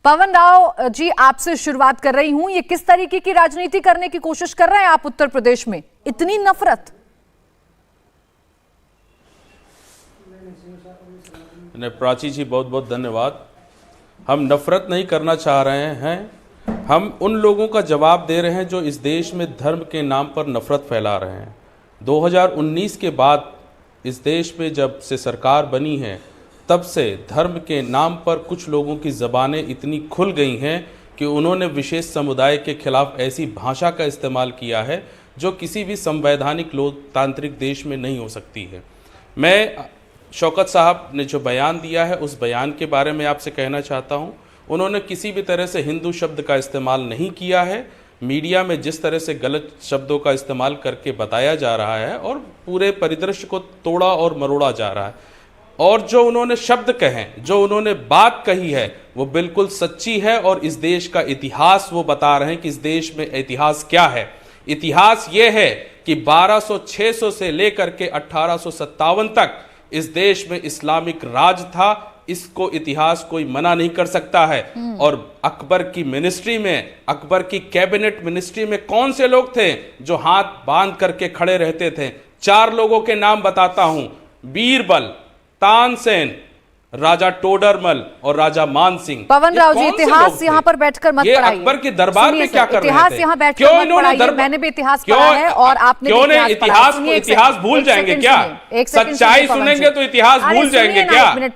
पवन राव जी, आपसे शुरुआत कर रही हूं। ये किस तरीके की राजनीति करने की कोशिश कर रहे हैं आप उत्तर प्रदेश में? इतनी नफरत। प्राची जी, बहुत बहुत धन्यवाद। हम नफरत नहीं करना चाह रहे हैं, हम उन लोगों का जवाब दे रहे हैं जो इस देश में धर्म के नाम पर नफरत फैला रहे हैं। 2019 के बाद इस देश में जब से सरकार बनी है, तब से धर्म के नाम पर कुछ लोगों की ज़बानें इतनी खुल गई हैं कि उन्होंने विशेष समुदाय के खिलाफ ऐसी भाषा का इस्तेमाल किया है जो किसी भी संवैधानिक लोकतांत्रिक देश में नहीं हो सकती है। मैं शौकत साहब ने जो बयान दिया है उस बयान के बारे में आपसे कहना चाहता हूं। उन्होंने किसी भी तरह से हिंदू शब्द का इस्तेमाल नहीं किया है। मीडिया में जिस तरह से गलत शब्दों का इस्तेमाल करके बताया जा रहा है और पूरे परिदृश्य को तोड़ा और मरोड़ा जा रहा है, और जो उन्होंने शब्द कहे, जो उन्होंने बात कही है, वो बिल्कुल सच्ची है। और इस देश का इतिहास वो बता रहे हैं कि इस देश में इतिहास क्या है। इतिहास ये है कि 1200-600 से लेकर के 1857 तक इस देश में इस्लामिक राज था। इसको इतिहास कोई मना नहीं कर सकता है। और अकबर की मिनिस्ट्री में, अकबर की कैबिनेट मिनिस्ट्री में कौन से लोग थे जो हाथ बांध करके खड़े रहते थे? 4 लोगों के नाम बताता हूं: बीरबल, तानसेन, राजा टोडरमल और राजा मानसिंह। पवन राव जी, इतिहास यहाँ पर बैठकर मत पढ़ाइए। अकबर के दरबार में क्या कर रहे थे? इतिहास यहाँ बैठकर मत पढ़ाइए। मैंने भी इतिहास पढ़ा है और आपने क्यों नहीं? इतिहास भूल जाएंगे क्या? सच्चाई सुनेंगे तो इतिहास भूल जाएंगे क्या? एक मिनट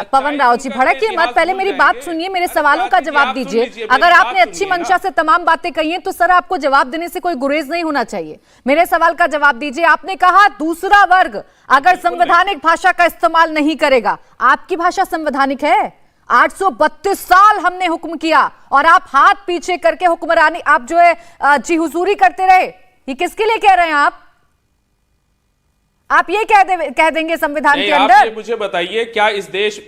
पवन राव जी, भड़किए मत, पहले मेरी बात सुनिए, मेरे सवालों का जवाब दीजिए। अगर आपने अच्छी मंशा से तमाम बातें कही हैं तो सर आपको जवाब देने से कोई गुरेज नहीं होना चाहिए। मेरे सवाल का जवाब दीजिए। आपने कहा दूसरा वर्ग अगर संवैधानिक भाषा का इस्तेमाल नहीं करेगा। आपकी भाषा संवैधानिक है? 832 साल हमने हुक्म किया और आप हाथ पीछे करके हुक्मरानी, आप जो है जी हुजूरी करते रहे। ये किसके लिए कह रहे हैं आप ये कह देंगे संविधान के अंदर? मुझे बताइए, क्या इस देश,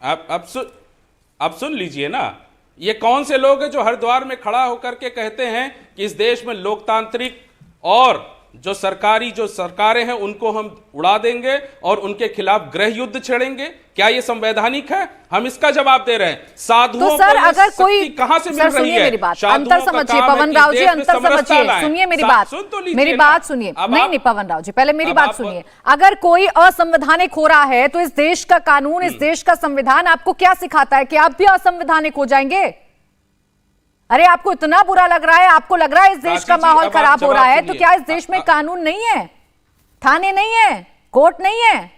आप सुन लीजिए ना, ये कौन से लोग हैं जो हरिद्वार में खड़ा होकर के कहते हैं कि इस देश में लोकतांत्रिक और जो सरकारें हैं उनको हम उड़ा देंगे और उनके खिलाफ गृह युद्ध छेड़ेंगे? क्या ये संवैधानिक है? हम इसका जवाब दे रहे हैं। साधुओं तो सर अगर कोई कहां से मिल रही है? मेरी बात अंतर समझिए पवन राव जी, अंतर समझिए, सुनिए मेरी बात, मेरी बात सुनिए। नहीं पवन राव जी, पहले मेरी बात सुनिए। अगर कोई असंवैधानिक हो रहा है तो इस देश का कानून, इस देश का संविधान आपको क्या सिखाता है कि आप भी असंवैधानिक हो जाएंगे? अरे आपको इतना बुरा लग रहा है, आपको लग रहा है इस देश का माहौल खराब हो रहा है, तो क्या इस देश में कानून नहीं है, थाने नहीं है, कोर्ट नहीं है?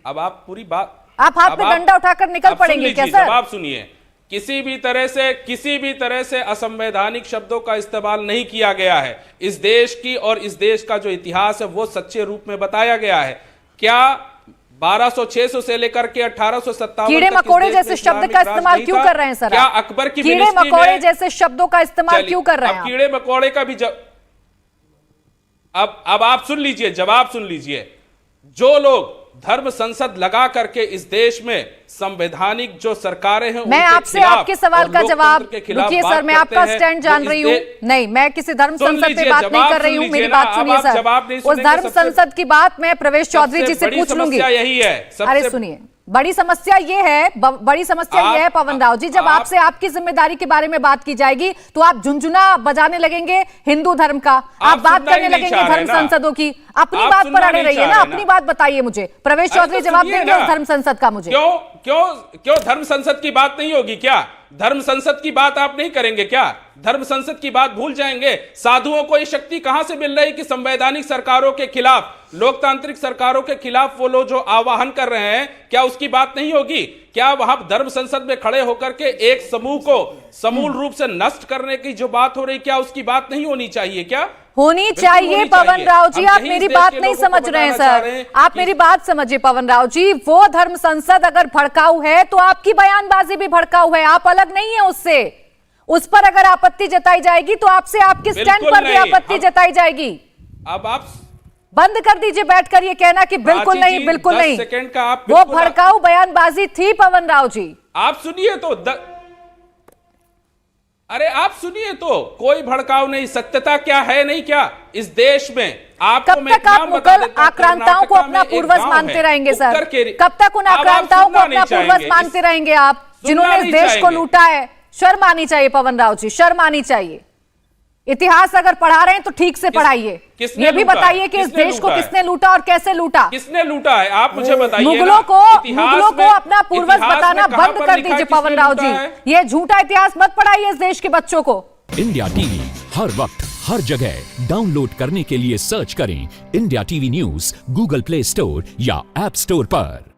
अब आप पूरी बात, आप हाथ में डंडा उठाकर निकल पड़ेंगे क्या सर? जवाब सुनिए। किसी भी तरह से असंवैधानिक शब्दों का इस्तेमाल नहीं किया गया है। इस देश की और इस देश का जो इतिहास है वो सच्चे रूप में बताया गया है। क्या 1200-600 से लेकर के 1857 कीड़े मकोड़े जैसे शब्द का इस्तेमाल क्यों कर रहे हैं सर? क्या अकबर की कीड़े मकोड़े जैसे शब्दों का इस्तेमाल क्यों कर रहे हैं? कीड़े मकोड़े का भी अब आप सुन लीजिए, जवाब सुन लीजिए। जो लोग धर्म संसद लगा करके इस देश में संवैधानिक जो सरकारें हैं, मैं आपसे आपके सवाल का जवाब, रुकिए सर, मैं आपका स्टैंड जान रही हूँ। नहीं, मैं किसी धर्म संसद पे बात नहीं कर रही हूँ, मेरी बात सुनिए सर। उस धर्म संसद की बात मैं प्रवेश चौधरी जी से पूछ लूंगी। यही है, अरे सुनिए, बड़ी समस्या ये है पवन राव जी, जब आपसे आपकी जिम्मेदारी के बारे में बात की जाएगी तो आप झुंझुना बजाने लगेंगे हिंदू धर्म का, आप बात करने लगेंगे धर्म संसदों की। अपनी बात पर अड़े रहिए ना, अपनी बात बताइए मुझे। प्रवेश चौधरी जवाब देंगे उस धर्म संसद का मुझे। क्यों धर्म संसद की बात नहीं होगी क्या? धर्म संसद की बात आप नहीं करेंगे क्या? धर्म संसद की बात भूल जाएंगे? साधुओं को ये शक्ति कहां से मिल रही कि संवैधानिक सरकारों के खिलाफ, लोकतांत्रिक सरकारों के खिलाफ वो लोग जो आवाहन कर रहे हैं, क्या उसकी बात नहीं होगी? क्या वहां धर्म संसद में खड़े होकर के एक समूह को समूल रूप से नष्ट करने की जो बात हो रही, क्या उसकी बात नहीं होनी चाहिए? क्या होनी चाहिए पवन राव जी? आप मेरी बात नहीं समझ रहे हैं सर, आप मेरी बात समझिए पवन राव जी। वो धर्म संसद अगर भड़काऊ है तो आपकी बयानबाजी भी भड़काऊ है, आप अलग नहीं है उससे। उस पर अगर आपत्ति जताई जाएगी तो आपसे आपके स्टैंड पर भी आपत्ति जताई जाएगी। अब आप बंद कर दीजिए बैठकर ये कहना कि बिल्कुल नहीं, बिल्कुल नहीं। सेकंड का आप, वो भड़काऊ बयानबाजी थी पवन राव जी। आप सुनिए तो अरे आप सुनिए तो, कोई भड़काव नहीं। सत्यता क्या है नहीं क्या इस देश में? आपको कब तक आप मुगल आक्रांताओं को अपना पूर्वज मानते रहेंगे सर? कब तक उन आक्रांताओं को अपना पूर्वज मानते रहेंगे आप, जिन्होंने इस देश को लूटा है? शर्म आनी चाहिए पवन राव जी, शर्म आनी चाहिए। इतिहास अगर पढ़ा रहे हैं तो ठीक से पढ़ाइए। किसने ये भी लूटा है? बताइए कि इस किसने देश को लूटा है? किसने लूटा और कैसे लूटा। किसने लूटा है आप मुझे बताइए। मुगलों को अपना पूर्वज इतिहास में बताना कहां बंद पर कर लिखा है दीजिए किसने पवन राव लूटा जी। है? ये झूठा इतिहास मत पढ़ाइए इस देश के बच्चों को। इंडिया टीवी हर वक्त हर जगह डाउनलोड करने के लिए सर्च करें India TV news Google play store या ऐप स्टोर पर।